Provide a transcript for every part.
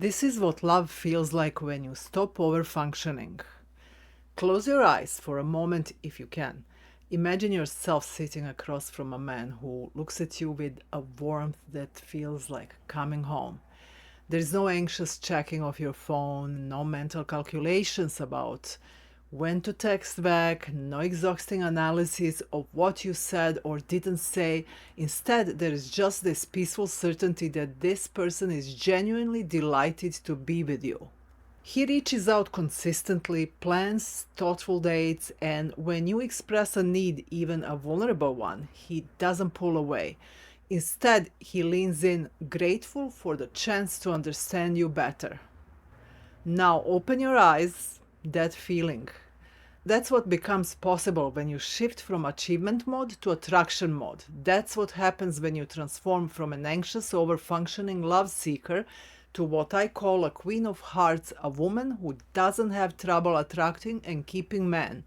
This is what love feels like when you stop overfunctioning. Close your eyes for a moment if you can. Imagine yourself sitting across from a man who looks at you with a warmth that feels like coming home. There's no anxious checking of your phone, no mental calculations about when to text back, no exhausting analysis of what you said or didn't say. Instead, there is just this peaceful certainty that this person is genuinely delighted to be with you. He reaches out consistently, plans thoughtful dates, and when you express a need, even a vulnerable one, he doesn't pull away. Instead, he leans in, grateful for the chance to understand you better. Now open your eyes, that feeling. That's what becomes possible when you shift from achievement mode to attraction mode. That's what happens when you transform from an anxious, overfunctioning love seeker to what I call a queen of hearts, a woman who doesn't have trouble attracting and keeping men,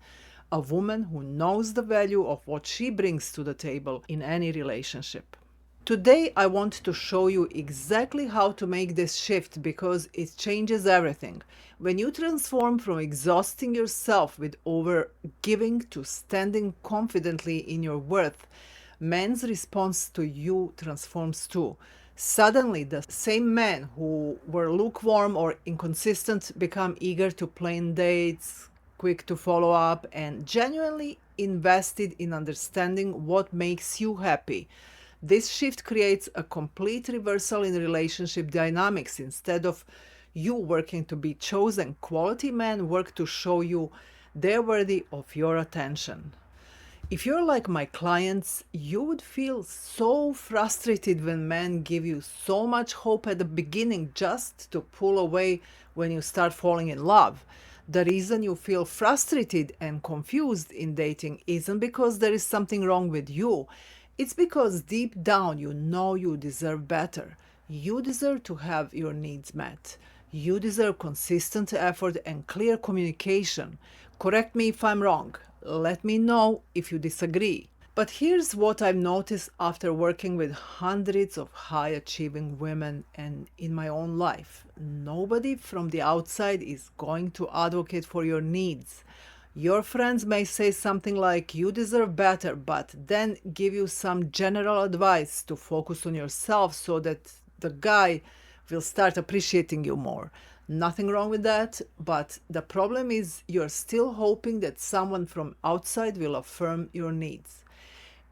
a woman who knows the value of what she brings to the table in any relationship. Today, I want to show you exactly how to make this shift because it changes everything. When you transform from exhausting yourself with over giving to standing confidently in your worth, men's response to you transforms too. Suddenly, the same men who were lukewarm or inconsistent become eager to plan dates, quick to follow up, and genuinely invested in understanding what makes you happy. This shift creates a complete reversal in relationship dynamics. Instead of you working to be chosen, quality men work to show you they're worthy of your attention. If you're like my clients, you would feel so frustrated when men give you so much hope at the beginning just to pull away when you start falling in love. The reason you feel frustrated and confused in dating isn't because there is something wrong with you. It's because deep down you know you deserve better. You deserve to have your needs met. You deserve consistent effort and clear communication. Correct me if I'm wrong. Let me know if you disagree. But here's what I've noticed after working with hundreds of high achieving women and in my own life. Nobody from the outside is going to advocate for your needs. Your friends may say something like, you deserve better, but then give you some general advice to focus on yourself so that the guy will start appreciating you more. Nothing wrong with that, but the problem is you're still hoping that someone from outside will affirm your needs.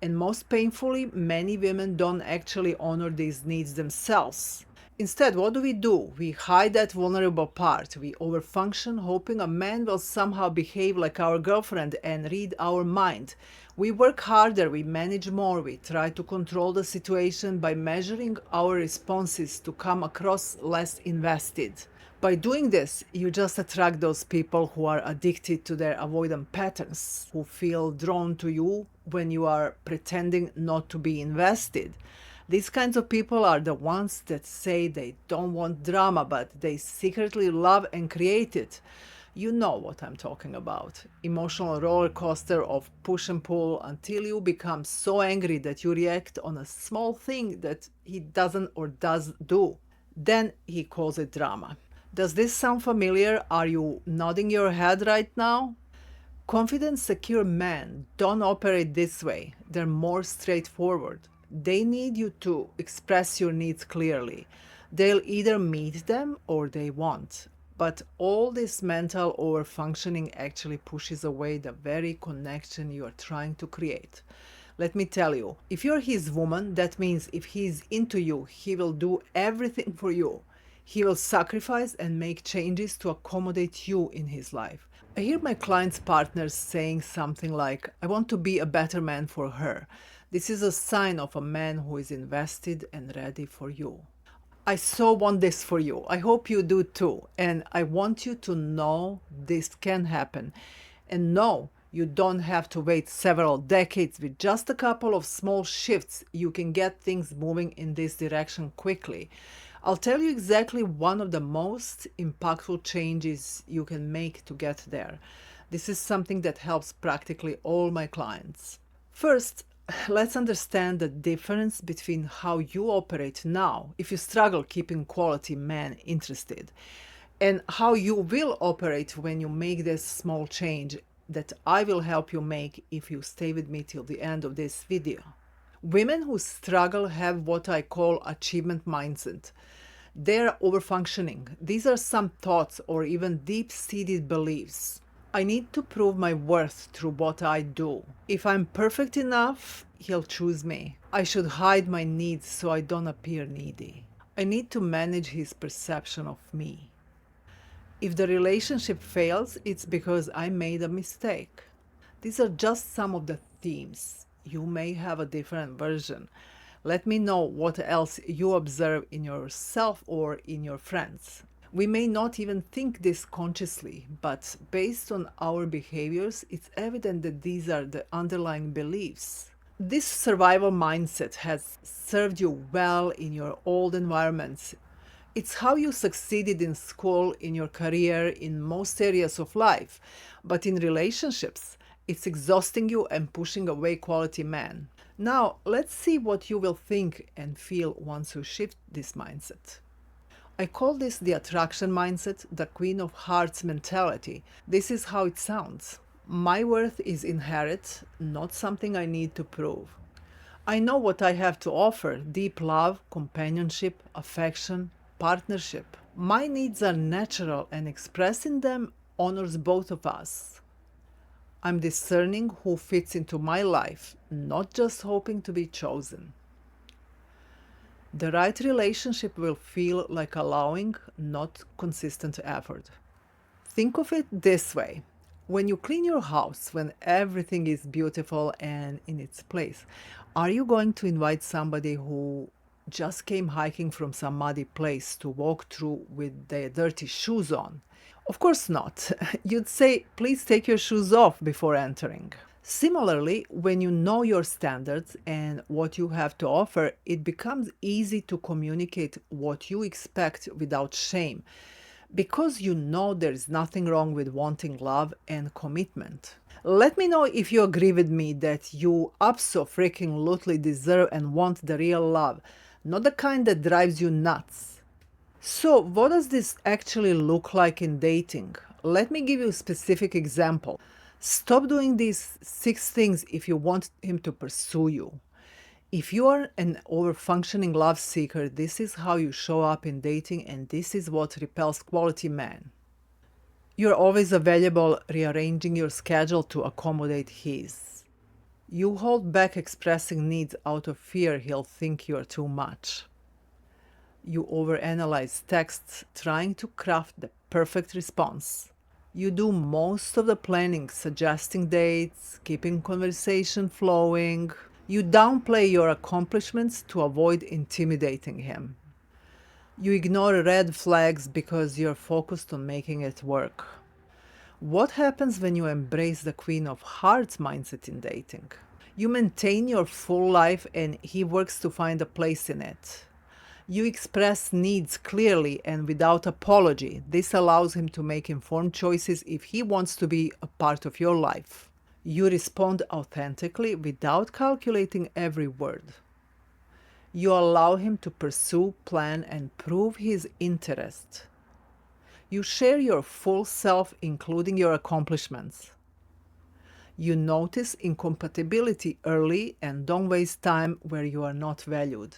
And most painfully, many women don't actually honor these needs themselves. Instead, what do? We hide that vulnerable part. We overfunction, hoping a man will somehow behave like our girlfriend and read our mind. We work harder, we manage more, we try to control the situation by measuring our responses to come across less invested. By doing this, you just attract those people who are addicted to their avoidant patterns, who feel drawn to you when you are pretending not to be invested. These kinds of people are the ones that say they don't want drama, but they secretly love and create it. You know what I'm talking about. Emotional roller coaster of push and pull until you become so angry that you react on a small thing that he doesn't or does do. Then he calls it drama. Does this sound familiar? Are you nodding your head right now? Confident, secure men don't operate this way. They're more straightforward. They need you to express your needs clearly. They'll either meet them or they won't. But all this mental overfunctioning actually pushes away the very connection you are trying to create. Let me tell you, if you're his woman, that means if he's into you, he will do everything for you. He will sacrifice and make changes to accommodate you in his life. I hear my clients' partners saying something like, I want to be a better man for her. This is a sign of a man who is invested and ready for you. I so want this for you. I hope you do too. And I want you to know this can happen. And no, you don't have to wait several decades. With just a couple of small shifts, you can get things moving in this direction quickly. I'll tell you exactly one of the most impactful changes you can make to get there. This is something that helps practically all my clients. First, Let's understand the difference between how you operate now, if you struggle keeping quality men interested, and how you will operate when you make this small change that I will help you make if you stay with me till the end of this video. Women who struggle have what I call achievement mindset. They're overfunctioning. These are some thoughts or even deep-seated beliefs. I need to prove my worth through what I do. If I'm perfect enough, he'll choose me. I should hide my needs so I don't appear needy. I need to manage his perception of me. If the relationship fails, it's because I made a mistake. These are just some of the themes. You may have a different version. Let me know what else you observe in yourself or in your friends. We may not even think this consciously, but based on our behaviors, it's evident that these are the underlying beliefs. This survival mindset has served you well in your old environments. It's how you succeeded in school, in your career, in most areas of life. But in relationships, it's exhausting you and pushing away quality men. Now, let's see what you will think and feel once you shift this mindset. I call this the attraction mindset, the Queen of Hearts mentality. This is how it sounds. My worth is inherent, not something I need to prove. I know what I have to offer: deep love, companionship, affection, partnership. My needs are natural and expressing them honors both of us. I'm discerning who fits into my life, not just hoping to be chosen. The right relationship will feel like allowing, not consistent effort. Think of it this way. When you clean your house, when everything is beautiful and in its place, are you going to invite somebody who just came hiking from some muddy place to walk through with their dirty shoes on? Of course not. You'd say, please take your shoes off before entering. Similarly, when you know your standards and what you have to offer, it becomes easy to communicate what you expect without shame, because you know there's nothing wrong with wanting love and commitment. Let me know if you agree with me that you abso-freaking-lutely deserve and want the real love, not the kind that drives you nuts. So, what does this actually look like in dating? Let me give you a specific example. Stop doing these 6 things if you want him to pursue you. If you are an overfunctioning love seeker, this is how you show up in dating, and this is what repels quality men. You're always available, rearranging your schedule to accommodate his. You hold back expressing needs out of fear he'll think you're too much. You overanalyze texts, trying to craft the perfect response. You do most of the planning, suggesting dates, keeping conversation flowing. You downplay your accomplishments to avoid intimidating him. You ignore red flags because you're focused on making it work. What happens when you embrace the Queen of Hearts mindset in dating? You maintain your full life and he works to find a place in it. You express needs clearly and without apology. This allows him to make informed choices if he wants to be a part of your life. You respond authentically without calculating every word. You allow him to pursue, plan, and prove his interest. You share your full self, including your accomplishments. You notice incompatibility early and don't waste time where you are not valued.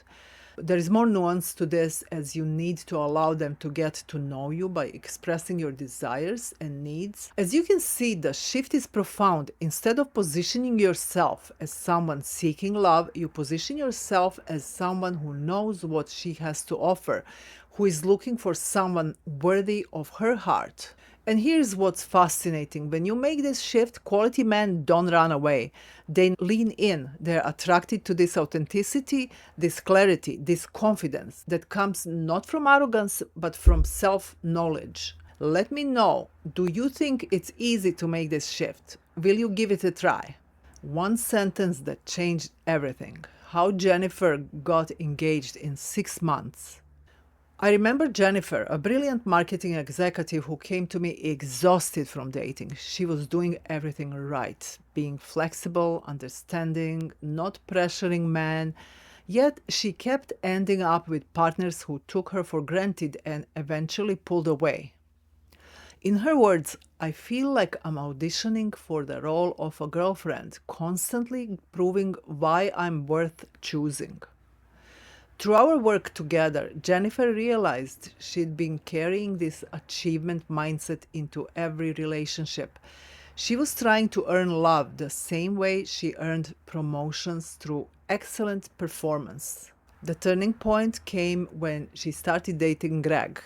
There is more nuance to this, as you need to allow them to get to know you by expressing your desires and needs. As you can see, the shift is profound. Instead of positioning yourself as someone seeking love, you position yourself as someone who knows what she has to offer, who is looking for someone worthy of her heart. And here's what's fascinating. When you make this shift, quality men don't run away. They lean in. They're attracted to this authenticity, this clarity, this confidence that comes not from arrogance, but from self-knowledge. Let me know, do you think it's easy to make this shift? Will you give it a try? One sentence that changed everything. How Jennifer got engaged in 6 months. I remember Jennifer, a brilliant marketing executive who came to me exhausted from dating. She was doing everything right, being flexible, understanding, not pressuring men. Yet she kept ending up with partners who took her for granted and eventually pulled away. In her words, I feel like I'm auditioning for the role of a girlfriend, constantly proving why I'm worth choosing. Through our work together, Jennifer realized she'd been carrying this achievement mindset into every relationship. She was trying to earn love the same way she earned promotions through excellent performance. The turning point came when she started dating Greg.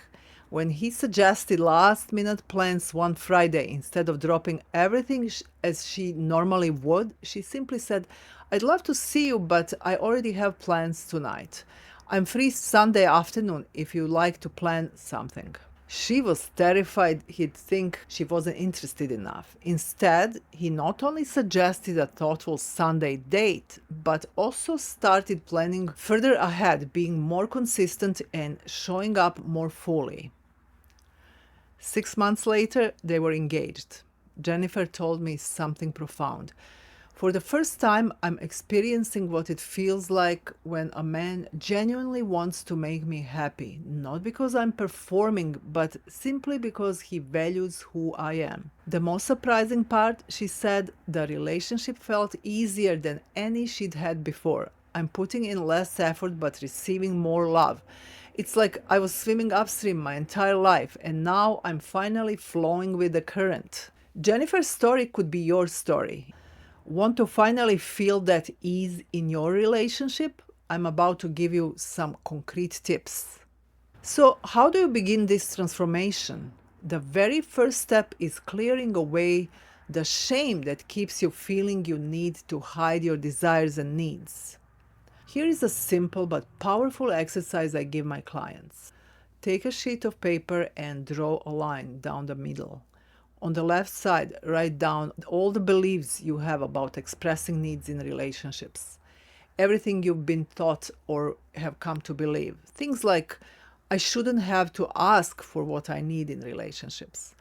When he suggested last minute plans one Friday, instead of dropping everything as she normally would, she simply said, I'd love to see you, but I already have plans tonight. I'm free Sunday afternoon if you like to plan something. She was terrified he'd think she wasn't interested enough. Instead, he not only suggested a thoughtful Sunday date, but also started planning further ahead, being more consistent and showing up more fully. 6 months later, they were engaged. Jennifer told me something profound. For the first time, I'm experiencing what it feels like when a man genuinely wants to make me happy, not because I'm performing, but simply because he values who I am. The most surprising part, she said, the relationship felt easier than any she'd had before. I'm putting in less effort but receiving more love. It's like I was swimming upstream my entire life, and now I'm finally flowing with the current. Jennifer's story could be your story. Want to finally feel that ease in your relationship? I'm about to give you some concrete tips. So, how do you begin this transformation? The very first step is clearing away the shame that keeps you feeling you need to hide your desires and needs. Here is a simple but powerful exercise I give my clients. Take a sheet of paper and draw a line down the middle. On the left side, write down all the beliefs you have about expressing needs in relationships. Everything you've been taught or have come to believe. Things like, I shouldn't have to ask for what I need in relationships.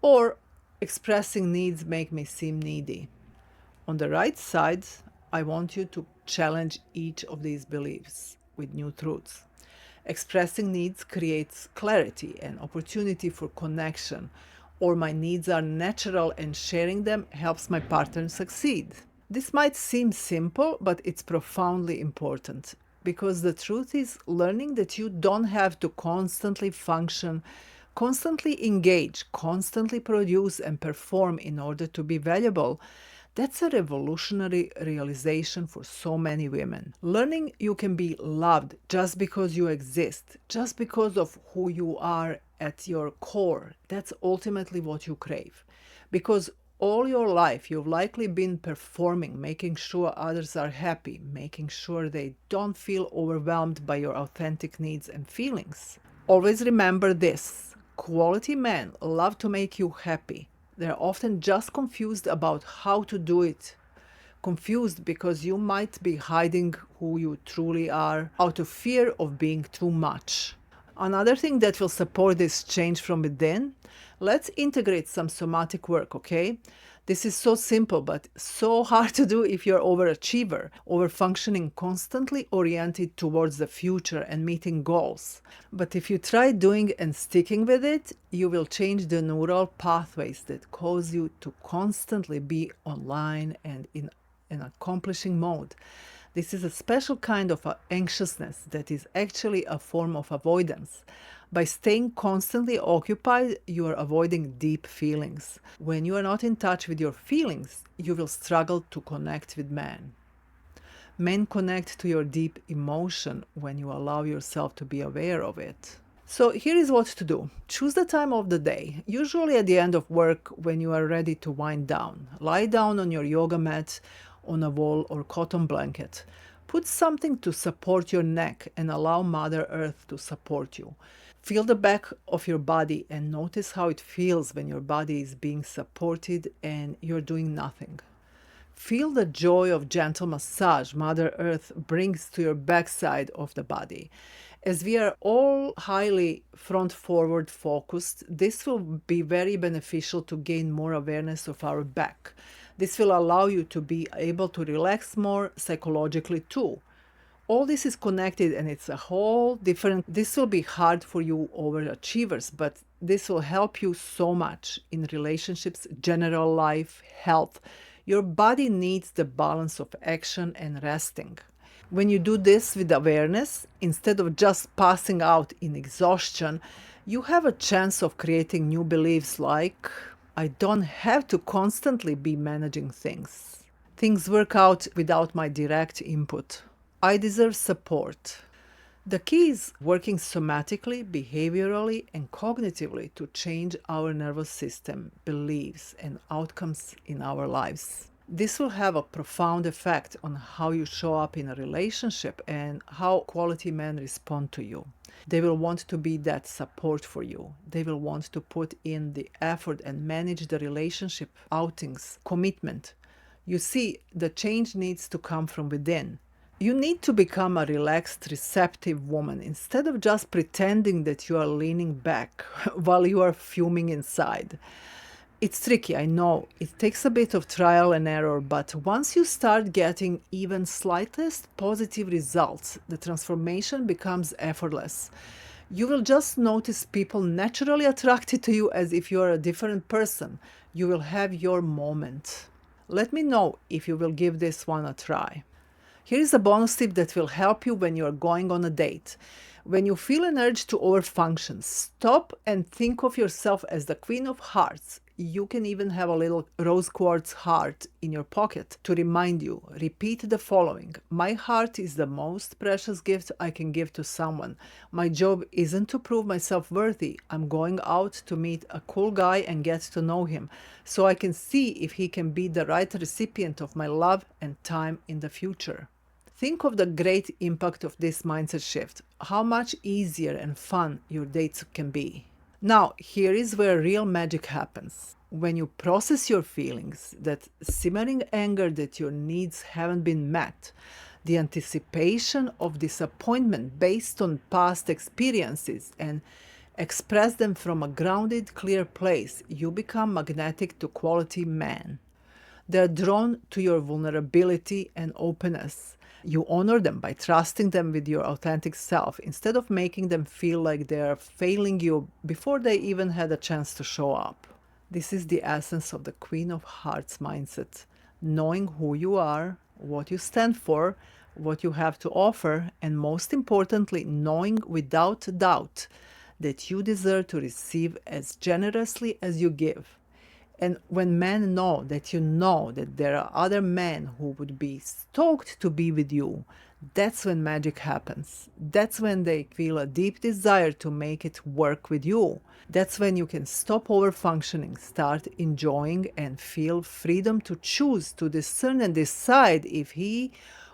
Or, expressing needs make me seem needy. On the right side, I want you to challenge each of these beliefs with new truths. Expressing needs creates clarity and opportunity for connection, or my needs are natural and sharing them helps my partner succeed. This might seem simple, but it's profoundly important because the truth is learning that you don't have to constantly function, constantly engage, constantly produce and perform in order to be valuable. That's a revolutionary realization for so many women. Learning you can be loved just because you exist, just because of who you are at your core. That's ultimately what you crave. Because all your life you've likely been performing, making sure others are happy, making sure they don't feel overwhelmed by your authentic needs and feelings. Always remember this: quality men love to make you happy. They're often just confused about how to do it. Confused because you might be hiding who you truly are out of fear of being too much. Another thing that will support this change from within, let's integrate some somatic work, okay? This is so simple, but so hard to do if you're overachiever, overfunctioning, constantly oriented towards the future and meeting goals. But if you try doing and sticking with it, you will change the neural pathways that cause you to constantly be online and in an accomplishing mode. This is a special kind of anxiousness that is actually a form of avoidance. By staying constantly occupied, you are avoiding deep feelings. When you are not in touch with your feelings, you will struggle to connect with men. Men connect to your deep emotion when you allow yourself to be aware of it. So here is what to do. Choose the time of the day, usually at the end of work when you are ready to wind down. Lie down on your yoga mat, on a wall or cotton blanket. Put something to support your neck and allow Mother Earth to support you. Feel the back of your body and notice how it feels when your body is being supported and you're doing nothing. Feel the joy of gentle massage Mother Earth brings to your backside of the body. As we are all highly front-forward focused, this will be very beneficial to gain more awareness of our back. This will allow you to be able to relax more psychologically too. All this is connected and it's a whole different. This will be hard for you overachievers, but this will help you so much in relationships, general life, health. Your body needs the balance of action and resting. When you do this with awareness, instead of just passing out in exhaustion, you have a chance of creating new beliefs like, I don't have to constantly be managing things. Things work out without my direct input. I deserve support. The key is working somatically, behaviorally, and cognitively to change our nervous system, beliefs, and outcomes in our lives. This will have a profound effect on how you show up in a relationship and how quality men respond to you. They will want to be that support for you. They will want to put in the effort and manage the relationship outings, commitment. You see, the change needs to come from within. You need to become a relaxed, receptive woman instead of just pretending that you are leaning back while you are fuming inside. It's tricky, I know. It takes a bit of trial and error, but once you start getting even slightest positive results, the transformation becomes effortless. You will just notice people naturally attracted to you as if you are a different person. You will have your moment. Let me know if you will give this one a try. Here is a bonus tip that will help you when you are going on a date. When you feel an urge to overfunction, stop and think of yourself as the Queen of Hearts. You can even have a little rose quartz heart in your pocket to remind you. Repeat the following. My heart is the most precious gift I can give to someone. My job isn't to prove myself worthy. I'm going out to meet a cool guy and get to know him, so I can see if he can be the right recipient of my love and time in the future. Think of the great impact of this mindset shift, how much easier and fun your dates can be. Now, here is where real magic happens. When you process your feelings, that simmering anger that your needs haven't been met, the anticipation of disappointment based on past experiences, and express them from a grounded, clear place, you become magnetic to quality men. They're drawn to your vulnerability and openness. You honor them by trusting them with your authentic self instead of making them feel like they're failing you before they even had a chance to show up. This is the essence of the Queen of Hearts mindset. Knowing who you are, what you stand for, what you have to offer, and most importantly, knowing without doubt that you deserve to receive as generously as you give. And when men know that there are other men who would be stoked to be with you, that's when magic happens. That's when they feel a deep desire to make it work with you. That's when you can stop overfunctioning, start enjoying, and feel freedom to choose, to discern and decide if he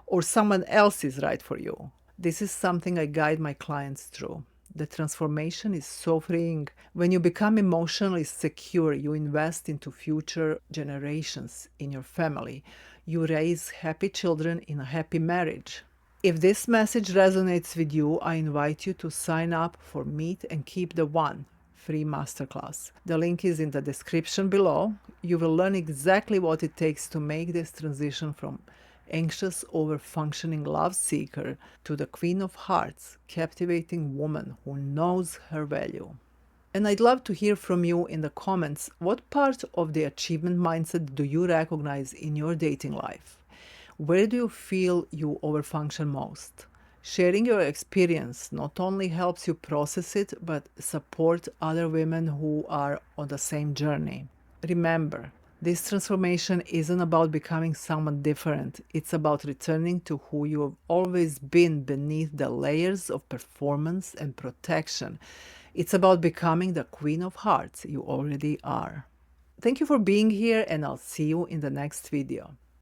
or someone else is right for you. This is something I guide my clients through. The transformation is so freeing. When you become emotionally secure, you invest into future generations in your family. You raise happy children in a happy marriage. If this message resonates with you, I invite you to sign up for Meet and Keep the One free masterclass. The link is in the description below. You will learn exactly what it takes to make this transition from anxious, over-functioning love seeker to the Queen of Hearts, captivating woman who knows her value. And I'd love to hear from you in the comments. What part of the achievement mindset do you recognize in your dating life? Where do you feel you overfunction most? Sharing your experience not only helps you process it, but support other women who are on the same journey. Remember, this transformation isn't about becoming someone different. It's about returning to who you have always been beneath the layers of performance and protection. It's about becoming the Queen of Hearts you already are. Thank you for being here, and I'll see you in the next video.